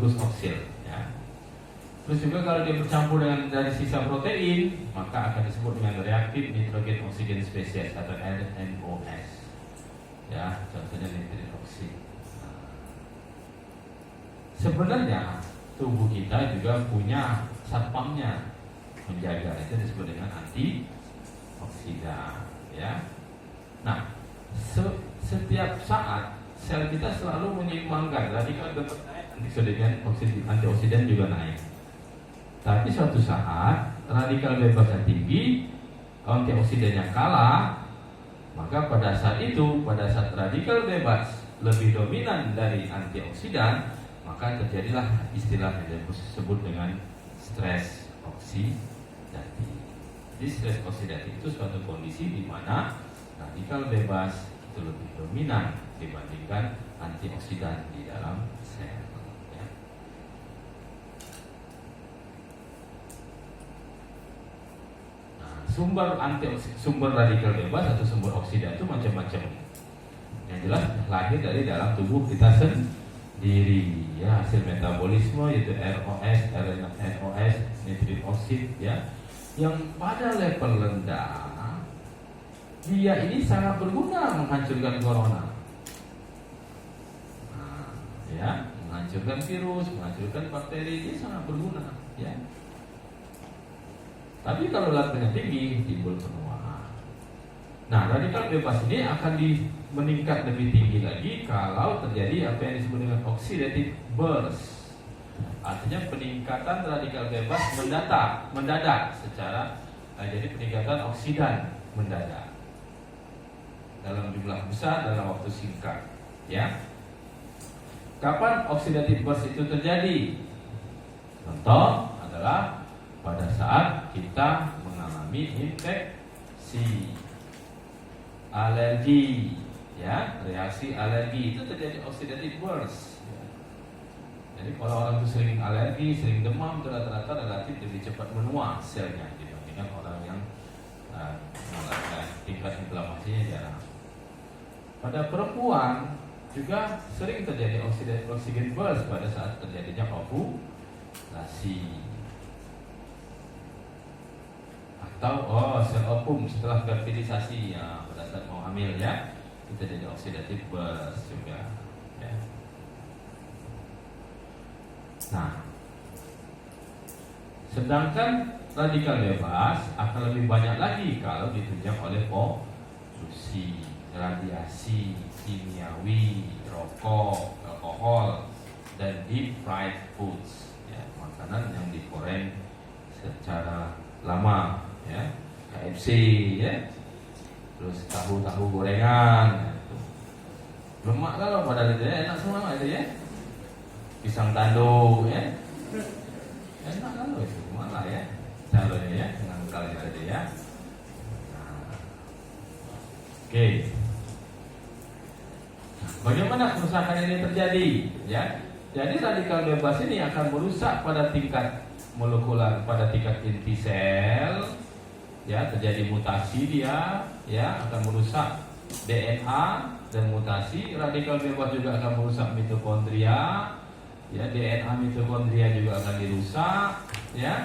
gugus oksil. Ya. Terus juga kalau dia bercampur dengan dari sisa protein, maka akan disebut dengan reaktif nitrogen oksigen spesies atau NOS. Ya, contohnya nitrit oksid. Sebenarnya tubuh kita juga punya satpamnya menjaga, itu disebut dengan antioksidan. Ya. Nah, setiap saat sel kita selalu menyeimbangkan radikal bebas naik, antioksidan juga naik. Tapi suatu saat radikal bebasnya tinggi, antioksidannya kalah, maka pada saat itu, pada saat radikal bebas lebih dominan dari antioksidan, maka terjadilah istilah yang disebut dengan stres oksidatif. Jadi stres oksidatif itu suatu kondisi di mana radikal bebas itu lebih dominan dibandingkan antioksidan di dalam sel. Ya. Nah, sumber radikal bebas atau sumber oksidan itu macam-macam. Yang jelas lahir dari dalam tubuh kita sendiri, ya, hasil metabolisme yaitu ROS, NOS, nitrit oksid, ya, yang pada level rendah dia ini sangat berguna menghancurkan corona. Nah, ya, menghancurkan virus, menghancurkan bakteri, dia sangat berguna, ya. Tapi kalau levelnya tinggi, timbul penuaan. Nah, radikal bebas ini akan meningkat lebih tinggi lagi kalau terjadi apa yang disebut dengan oxidative burst. Artinya peningkatan radikal bebas mendadak secara jadi peningkatan oksidan mendadak dalam jumlah besar dalam waktu singkat, ya. Kapan oxidative burst itu terjadi? Contoh adalah pada saat kita mengalami infeksi, alergi, ya, reaksi alergi, itu terjadi oxidative burst. Jadi kalau orang itu sering alergi, sering demam, rata-rata relatif lebih cepat menua selnya dibandingkan orang yang tingkat inflamasinya jarang. Pada perempuan juga sering terjadi oksigen burst pada saat terjadinya ovulasi atau sel ovum setelah fertilisasi, ya, pada saat mau hamil, ya, itu terjadi oxidative burst juga, ya. Nah, sedangkan radikal bebas akan lebih banyak lagi kalau ditunjang oleh polusi, radiasi kimiawi, rokok, alkohol, dan deep fried foods, ya, makanan yang digoreng secara lama, ya, KFC, ya, terus tahu gorengan, ya, lemak kalau pada itu, ya, enak semua itu, ya, pisang tanduk, ya, enak kalau itu malah, ya, calonnya, ya, dengan kalian itu, ya. Nah, oke. Bagaimana kerusakan ini terjadi? Ya, jadi radikal bebas ini akan merusak pada tingkat molekular, pada tingkat inti sel, ya, terjadi mutasi dia, ya, akan merusak DNA dan mutasi. Radikal bebas juga akan merusak mitokondria, ya, DNA mitokondria juga akan dirusak, ya.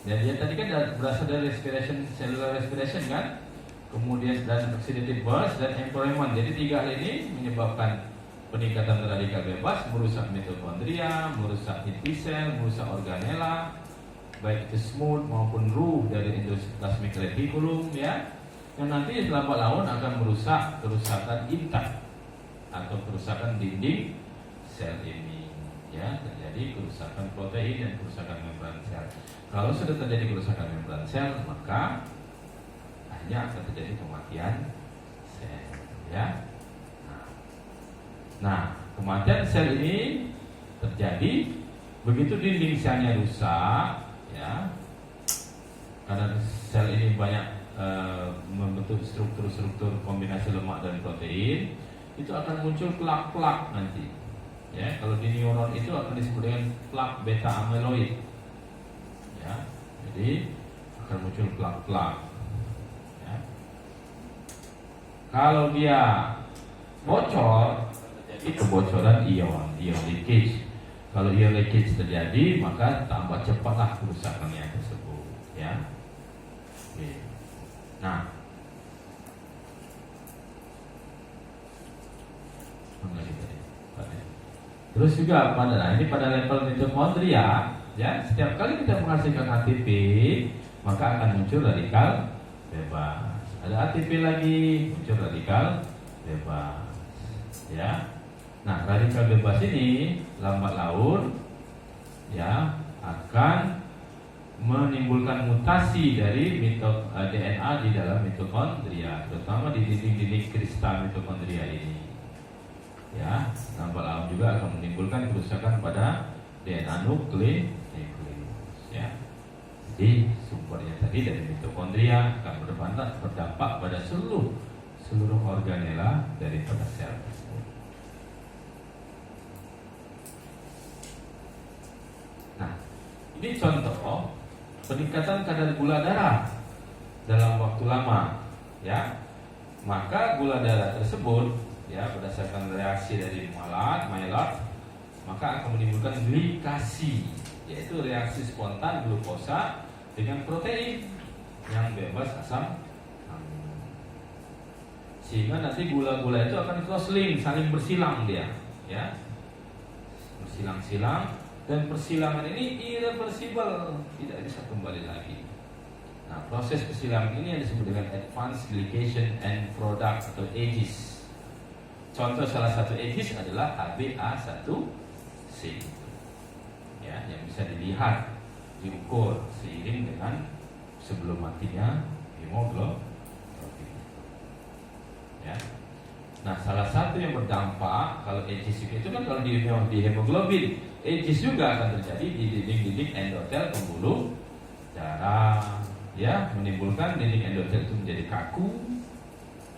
Jadi tadi kan berasal dari respiration, cellular respiration, kan? Kemudian dan oxidative burst dan employment. Jadi tiga hal ini menyebabkan peningkatan radikal bebas, merusak mitokondria, merusak inti sel, merusak organela, baik itu smooth maupun rough dari endoplasmic reticulum, ya, yang nanti lambat laun akan merusak kerusakan intak atau kerusakan dinding sel ini, ya, terjadi kerusakan protein dan kerusakan membran sel. Kalau sudah terjadi kerusakan membran sel, maka hanya akan terjadi kematian sel, ya. Nah, kematian sel ini terjadi begitu dinding selnya rusak, ya, karena sel ini banyak membentuk struktur-struktur kombinasi lemak dan protein, itu akan muncul plak-plak nanti, ya. Kalau di neuron itu akan disebut dengan plak beta amyloid, ya. Jadi akan muncul plak-plak. Kalau dia bocor, jadi kebocoran ion leakage. Kalau air leakage terjadi, maka tambah cepatlah kerusakannya tersebut, ya. Oke. Nah, terus juga ini pada level mitokondria, ya, setiap kali kita menghasilkan ATP, maka akan muncul radikal bebas. Ada ATP lagi, muncul radikal bebas, ya. Nah, radikal bebas ini lambat laun, ya, akan menimbulkan mutasi dari DNA di dalam mitokondria, terutama di dinding-dinding kristal mitokondria ini. Ya, lambat laun juga akan menimbulkan kerusakan pada DNA nukleus, ya. Jadi sumbernya tadi dari mitokondria akan berdampak pada seluruh organela daripada sel tersebut. Nah, ini contoh peningkatan kadar gula darah dalam waktu lama, ya. Maka gula darah tersebut, ya, berdasarkan reaksi dari malat, maka akan menimbulkan glikasi, yaitu reaksi spontan glukosa dengan protein yang bebas asam amino. Sehingga nanti gula-gula itu akan cross-link, saling bersilang dia, ya. Bersilang-silang, dan persilangan ini irreversible, tidak bisa kembali lagi. Nah, proses persilangan ini yang disebut dengan advanced glycation end product atau AGEs. Contoh salah satu AGEs adalah HbA1c, ya, yang bisa dilihat, diukur seiring dengan sebelum matinya hemoglobin, ya. Nah, salah satu yang berdampak kalau AGEs itu kan kalau di hemoglobin, AGEs juga akan terjadi di dinding-dinding endotel pembuluh darah, ya, menimbulkan dinding endotel itu menjadi kaku,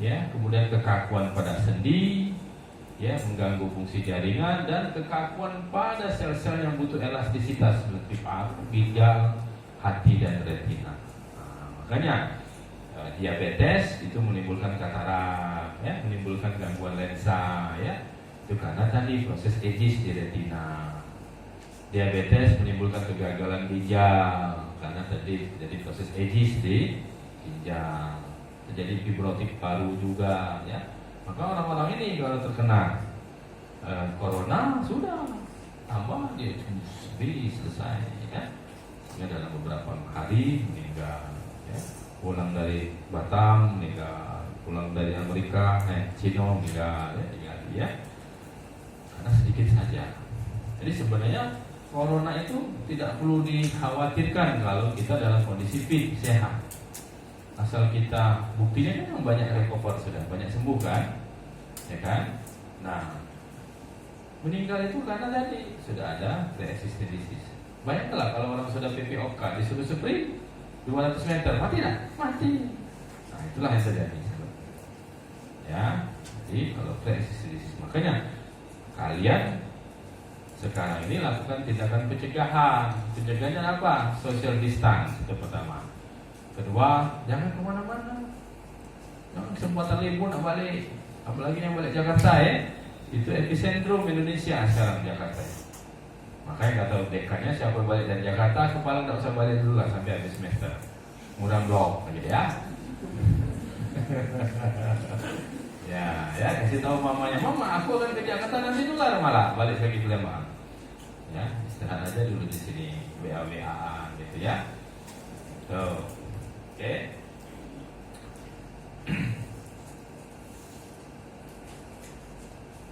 ya, kemudian kekakuan pada sendi, ya, mengganggu fungsi jaringan, dan kekakuan pada sel-sel yang butuh elastisitas seperti paru, ginjal, hati, dan retina. Nah, makanya diabetes itu menimbulkan katarak, ya, menimbulkan gangguan lensa, ya, itu karena tadi proses AGEs di retina. Diabetes menimbulkan kegagalan ginjal karena tadi jadi proses AGEs di ginjal. Terjadi fibrotik paru juga, ya. Maka orang-orang ini kalau terkena corona sudah tambah dia selesai, ya. Sehingga dalam beberapa hari meninggal, ya. Pulang dari Batam meninggal, pulang dari Amerika, Cina meninggal, ya. Karena sedikit saja. Jadi sebenarnya corona itu tidak perlu dikhawatirkan kalau kita dalam kondisi fit, sehat. Asal kita, buktinya kan banyak recover sudah, banyak sembuh kan, ya kan. Nah, meninggal itu karena tadi sudah ada pre-existing disease. Bayangkanlah kalau orang sudah PPOK disuruh sprint 200 meter, mati tak? Mati. Nah, itulah yang terjadi, ya. Jadi kalau pre-existing disease, makanya kalian sekarang ini lakukan tindakan pencegahan. Pencegahannya apa? Social distance itu pertama. Kedua, jangan kemana-mana. Jangan kesempatan libur nak balik. Apalagi yang balik Jakarta, ya. Itu epicentrum Indonesia sekarang Jakarta. Makanya kata dekannya siapa balik dari Jakarta, kepala tak usah balik dulu lah sampai habis semester. Mudah blok aja, ya. ya kasih tahu mamanya, mama aku akan ke Jakarta nanti nular malah balik lagi ke Lembang. Ya, istirahat aja dulu di sini, WA-WA gitu, ya. Tuh. Oke.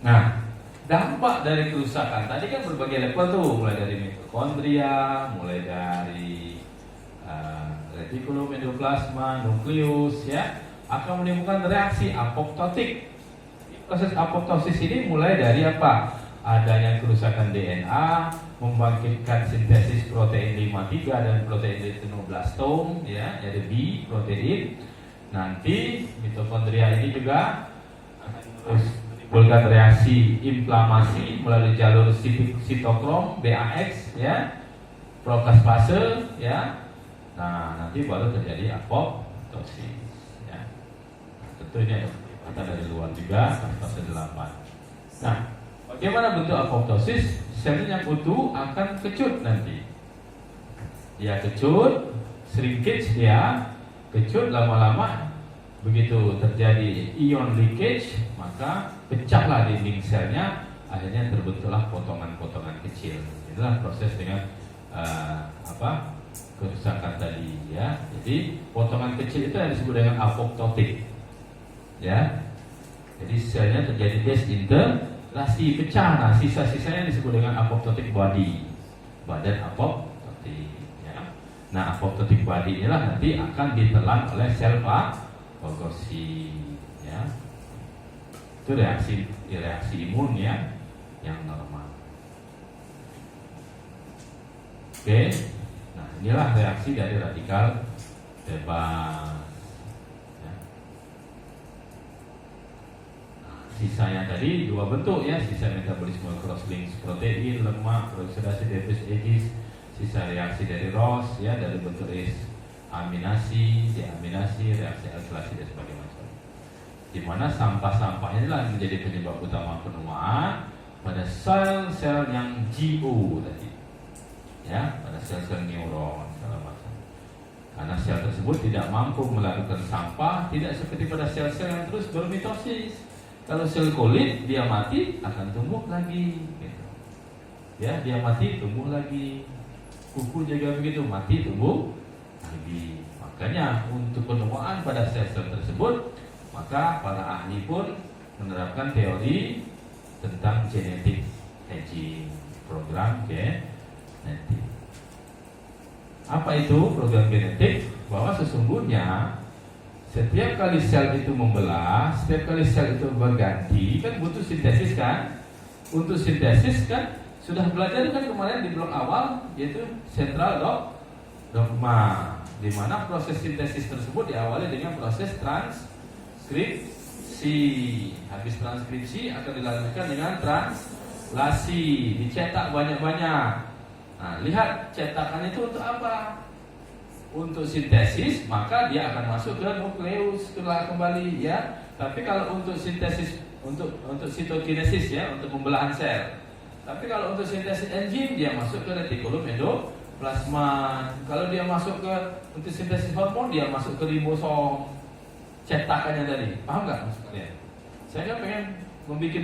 Nah, dampak dari kerusakan tadi kan berbagai level tuh, mulai dari mitokondria, mulai dari retikulum, endoplasma, nukleus, ya, akan menimbulkan reaksi apoptotik. Proses apoptosis ini mulai dari apa? Adanya kerusakan DNA, membangkitkan sintesis protein 53 dan protein retinoblastome, ya, jadi B protein. Nanti mitokondria ini juga menimbulkan reaksi inflamasi melalui jalur sitokrom BAX, ya, prokaspase, ya. Nah, nanti baru terjadi apoptosis, ya. Nah, tentunya kata dari luar juga fase 8. Nah, Bagaimana bentuk apoptosis? Selnya yang utuh akan kecut nanti. Dia kecut, shrinkage dia, kecut lama-lama. Begitu terjadi ion leakage, maka pecahlah dinding selnya, akhirnya terbentuklah potongan-potongan kecil. Inilah proses dengan kerusakan tadi, ya. Jadi potongan kecil itu yang disebut dengan apoptotik, ya. Jadi selnya terjadi desintegrasi, pecah. Nah, sisa-sisanya disebut dengan apoptotic body, badan apoptotik, ya. Nah, apoptotic body inilah nanti akan ditelan oleh sel fagosi, ya. Itu reaksi imun ya, yang normal. Oke. Nah, inilah reaksi dari radikal bebas. Sisanya tadi dua bentuk ya, sisa metabolisme cross-linked protein, lemak, peroxidasi Davis-Eggs, sisa reaksi dari Ross ya, dari bentuk aminasi, deaminasi, reaksi alkilasi dan sebagainya. Di mana sampah-sampah inilah yang menjadi penyebab utama penuaan pada sel-sel yang GO tadi, ya, pada sel-sel neuron segala macam. Karena sel tersebut tidak mampu melakukan sampah, tidak seperti pada sel-sel yang terus bermitosis. Kalau sel kulit dia mati akan tumbuh lagi, gitu. Ya, dia mati tumbuh lagi. Kuku juga begitu, mati tumbuh lagi. Makanya untuk penuaan pada sel-sel tersebut, maka para ahli pun menerapkan teori tentang genetic aging, program genetik. Apa itu program genetik? Bahwa sesungguhnya setiap kali sel itu membelah, setiap kali sel itu berganti, kan butuh sintesis kan? Untuk sintesis kan sudah belajar kan kemarin di blok awal, yaitu sentral dogma, di mana proses sintesis tersebut diawali dengan proses transkripsi. Habis transkripsi akan dilanjutkan dengan translasi, dicetak banyak-banyak. Nah, lihat cetakan itu untuk apa? Untuk sintesis, maka dia akan masuk ke nukleus kembali ya. Tapi kalau untuk sintesis, untuk sitokinesis ya, untuk pembelahan sel. Tapi kalau untuk sintesis enzim, dia masuk ke retikulum endoplasma. Kalau dia masuk ke untuk sintesis hormon, dia masuk ke ribosom. Cetakannya tadi, paham nggak maksud kalian? Saya kan pengen membuat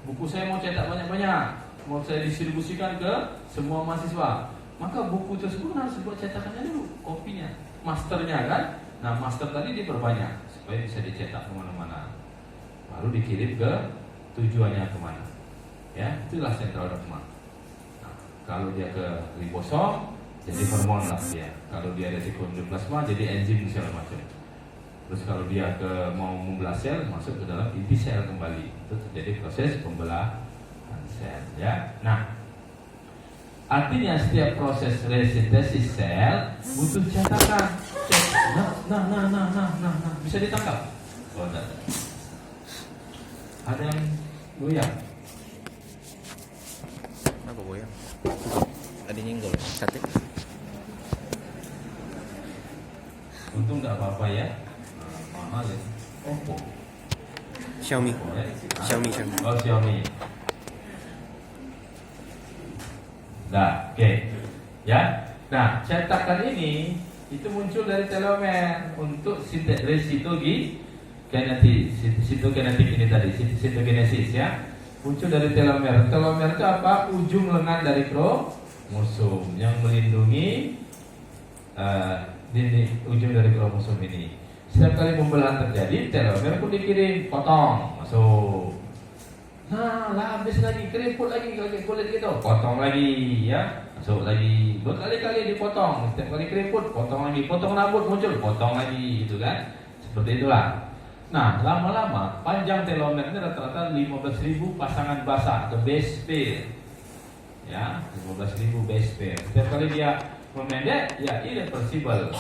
buku saya mau cetak banyak-banyak, mau saya distribusikan ke semua mahasiswa. Maka buku tersebut harus dibuat cetakannya dulu, kopinya, masternya kan. Nah, master tadi diperbanyak supaya bisa dicetak kemana-mana, baru dikirim ke tujuannya kemana. Ya, itulah sentral dogma. Nah, kalau dia ke ribosom, jadi hormon lah dia. Kalau dia retikulum endoplasma, jadi enzim segala macam. Terus kalau dia mau membelah sel, masuk ke dalam inti sel kembali. Itu terjadi proses pembelahan sel. Ya, nah. Artinya setiap proses resintesis sel butuh cetakan. Nah, bisa ditangkap? Oh, enggak. Ada yang goyang? Apa goyang? Ada nyenggol, sate. Untung enggak apa-apa ya. Mahal ya. Oppo. Xiaomi. Oh, Xiaomi. Nah, oke. Ya. Nah, cetakan ini itu muncul dari telomer untuk sitogenetik ini tadi, sitogenesis ya. Muncul dari telomer. Telomer itu apa? Ujung lengan dari kromosom yang melindungi ujung dari kromosom ini. Setiap kali pembelahan terjadi, telomer pun dikirim, potong, masuk. Nah, lah habis lagi, keriput lagi kulit gitu, potong lagi ya, masuk lagi, berkali-kali dipotong, setiap kali keriput, potong lagi, potong rambut muncul, potong lagi, gitu kan, seperti itulah. Nah, lama-lama panjang telomer ini rata-rata 15.000 pasangan basah atau base pair, ya, 15.000 base pair. Setiap kali dia memendek, ya irreversible.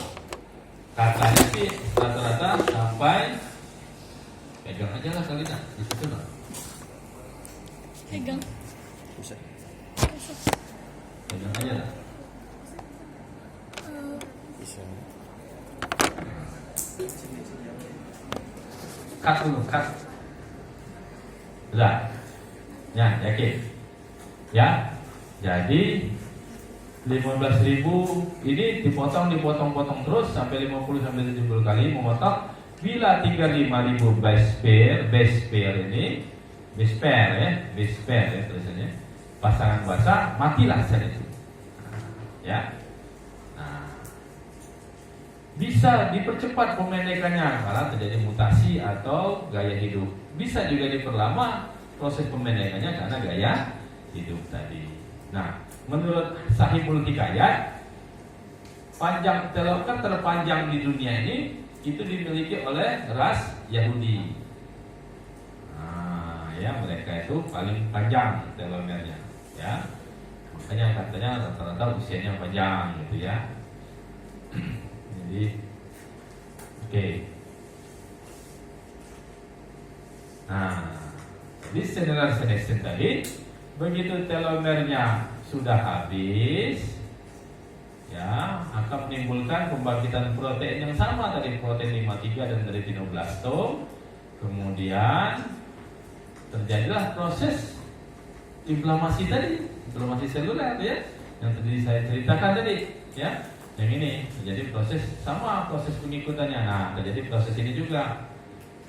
Katanya sih rata-rata sampai, pegang aja lah kali nah, di situ lah. Pegang. Bisa. Pegang aja lah. Bisa. Cut dulu, cut. Udah. Ya, yakin? Ya. Jadi 15.000 ini dipotong terus sampai 50 sampai 70 kali memotong. Bila tinggal 5.000 base pair ini, base pair ya tulisannya, pasangan basah, matilah sel itu. Ya. Nah, bisa dipercepat pemendekannya kalau terjadi mutasi atau gaya hidup. Bisa juga diperlama proses pemendekannya karena gaya hidup tadi. Nah, menurut Sahihul Hikayat, panjang telur terpanjang di dunia ini itu dimiliki oleh ras Yahudi. Nah, ya mereka itu paling panjang telomernya, ya. Makanya katanya rata-rata usianya panjang gitu ya. Jadi, oke. Nah, di senescence tadi, begitu telomernya sudah habis, ya akan menimbulkan pembangkitan protein yang sama dari protein 53 dan dari tinoblastom. Kemudian terjadilah proses inflamasi tadi, inflamasi seluler ya, yang tadi saya ceritakan tadi, ya. Yang ini terjadi proses sama proses pengikutannya. Nah, terjadi proses ini juga,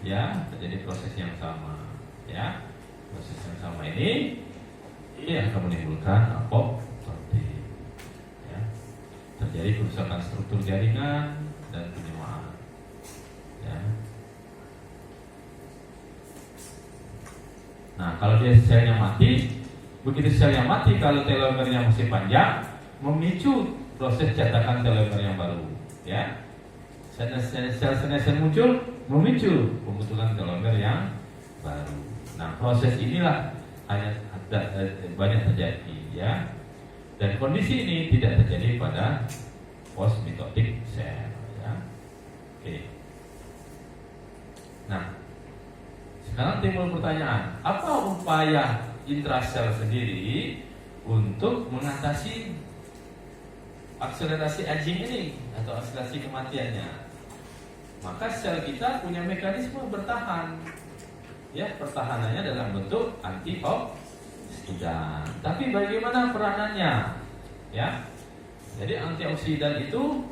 ya, terjadi proses yang sama, ya. Proses yang sama ini akan menimbulkan apoptosis, ya. Terjadi kerusakan struktur jaringan dan penyuaan, ya. Nah, kalau dia selnya mati, begitu selnya mati, kalau telomernya masih panjang, memicu proses cetakan telomer yang baru, ya. Sel senescence muncul, memicu pembentukan telomer yang baru. Nah, proses inilah hanya banyak terjadi, ya. Dan kondisi ini tidak terjadi pada post mitotic cell, ya. Oke. Nah, sekarang timbul pertanyaan, apa upaya intrasel sendiri untuk mengatasi akselerasi aging ini atau akselerasi kematiannya? Maka sel kita punya mekanisme bertahan, ya, pertahanannya dalam bentuk antioksidan. Tapi bagaimana peranannya, ya? Jadi antioksidan itu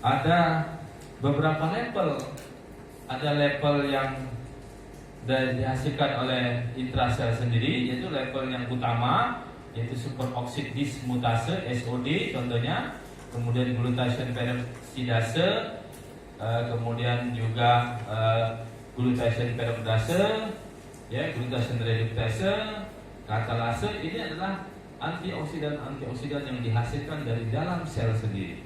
ada beberapa level. Ada level yang dihasilkan oleh intrasel sendiri, yaitu level yang utama, yaitu superoksid dismutase SOD contohnya, kemudian glutation peroksidase, kemudian juga glutation peroxidase, ya, glutation reductase, katalase. Ini adalah antioksidan yang dihasilkan dari dalam sel sendiri.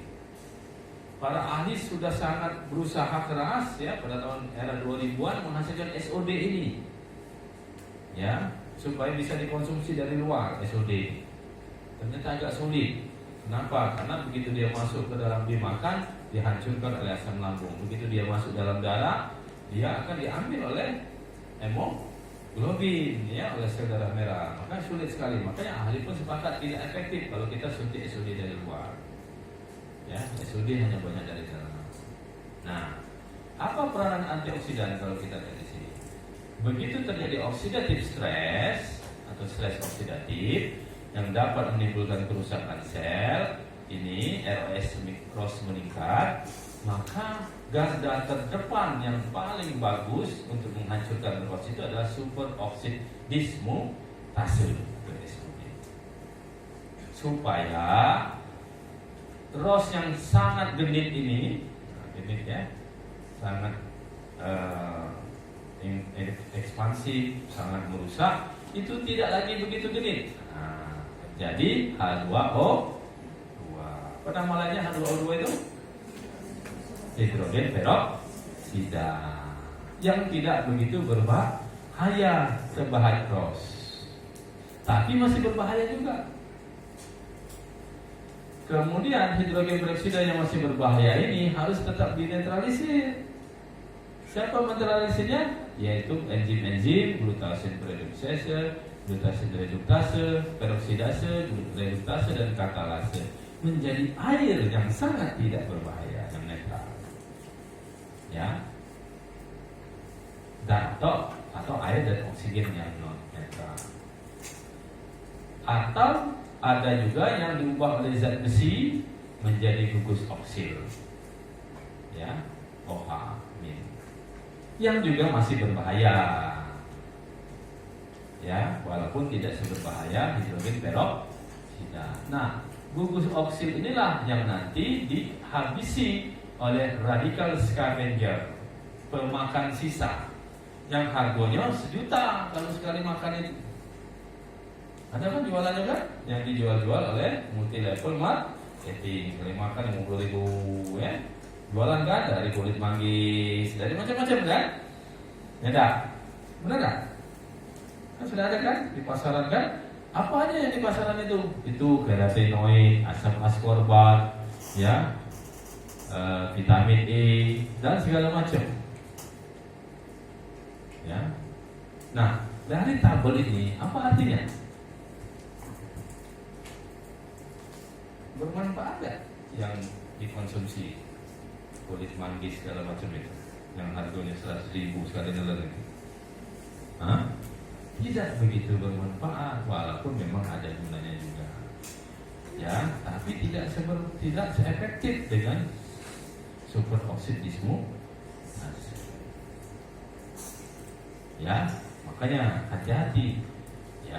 Para ahli sudah sangat berusaha keras, ya, pada tahun era 2000-an menghasilkan SOD ini, ya, supaya bisa dikonsumsi dari luar. SOD ternyata agak sulit. Kenapa? Karena begitu dia masuk ke dalam dimakan, dihancurkan oleh asam lambung. Begitu dia masuk dalam darah, dia akan diambil oleh hemoglobin, ya, oleh sel darah merah. Maka sulit sekali. Makanya ahli pun sepakat tidak efektif kalau kita suntik SOD dari luar, ya. SOD hanya banyak dari dalam. Nah, apa peranan antioksidan kalau kita lihat di sini? Begitu terjadi oxidative stress atau stres oksidatif yang dapat menimbulkan kerusakan sel, ini ROS cross meningkat, maka garda terdepan yang paling bagus untuk menghancurkan ROS itu adalah superoksid dismutase, supaya ROS yang sangat genit ini, genit ya, sangat ekspansif, sangat merusak, itu tidak lagi begitu genit. Nah, jadi H2O2. Apa namanya H2O2 itu? Hidrogen peroksida yang tidak begitu berbahaya sebahaya ROS, tapi masih berbahaya juga. Kemudian hidrogen peroksida yang masih berbahaya ini harus tetap dinetralisir. Siapa menetralisirnya? Yaitu enzim-enzim glutation reductase, peroksidase, reduktase, dan katalase menjadi air yang sangat tidak berbahaya, yang netral, ya, dan atau air dan oksigen yang non netral. atau ada juga yang diubah oleh zat besi menjadi gugus oksil, ya, OH min, yang juga masih berbahaya, ya, walaupun tidak seberbahaya hidrogen peroksida. Nah, gugus oksil inilah yang nanti dihabisi oleh radikal scavenger, pemakan sisa, yang harganya 1 juta kalau sekali makan itu. Ada kan jualannya kan? Yang dijual-jual oleh multi level marketing. Sekali makan 50.000 ya. Jualan kan dari kulit manggis, dari macam-macam kan? Ya dah. Benar tak? Kan sudah ada kan di pasaran kan? Apa aja yang di pasaran itu? Itu carotenoid, asam ascorbat, ya, vitamin E dan segala macam. Ya. Nah, dari tabel ini apa artinya? Bermanfaat gak yang dikonsumsi kulit manggis segala macam itu, yang harganya 100.000 sekali nelen itu? Hah? Tidak begitu bermanfaat, walaupun memang ada gunanya juga, ya, tapi tidak seefektif dengan superoksid dismutase. Ya, makanya hati-hati, ya,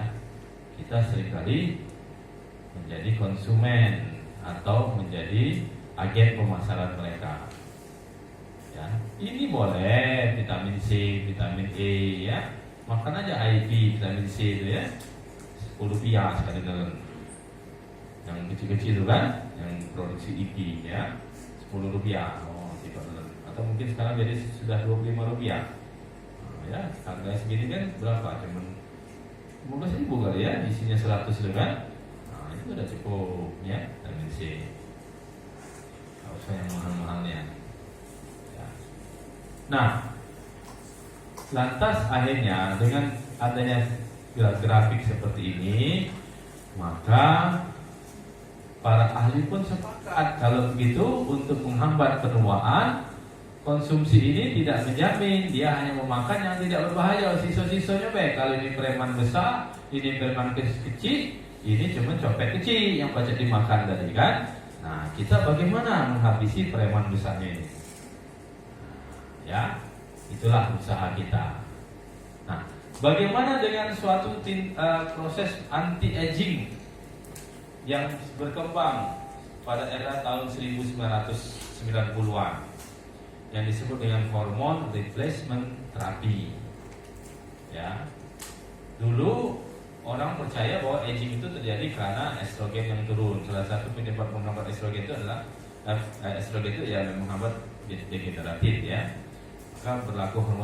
kita seringkali menjadi konsumen atau menjadi agen pemasaran mereka. Ya, ini boleh vitamin C, vitamin E, ya, makan aja IV vitamin C itu ya, 10 rupiah sekali dalam. Yang kecil-kecil itu kan, yang produksi IP ya, 10 rupiah. Oh, tipe dalam. Atau mungkin sekarang jadi sudah 25 rupiah. Nah, ya, harga segini kan berapa? Cuman 15.000 kali ya, isinya 100 itu kan. Itu udah cukup ya, vitamin C. Gak usah yang mahal-mahalnya ya. Nah, lantas akhirnya dengan adanya grafik seperti ini, maka para ahli pun sepakat kalau begitu untuk menghambat penuaan, konsumsi ini tidak menjamin dia hanya memakan yang tidak berbahaya. Sisa-sisanya baik. Kalau ini preman besar, ini preman kecil, ini cuma copet kecil yang pacet dimakan tadi kan. Nah, kita bagaimana menghabisi preman besarnya ini? Ya, itulah usaha kita. Nah, bagaimana dengan suatu proses anti-aging yang berkembang pada era tahun 1990-an yang disebut dengan hormone replacement therapy. Ya, dulu orang percaya bahwa aging itu terjadi karena estrogen yang turun. Salah satu penyebab menghambat estrogen itu adalah estrogen itu ya menghambat degeneratif ya. Maka berlaku hormon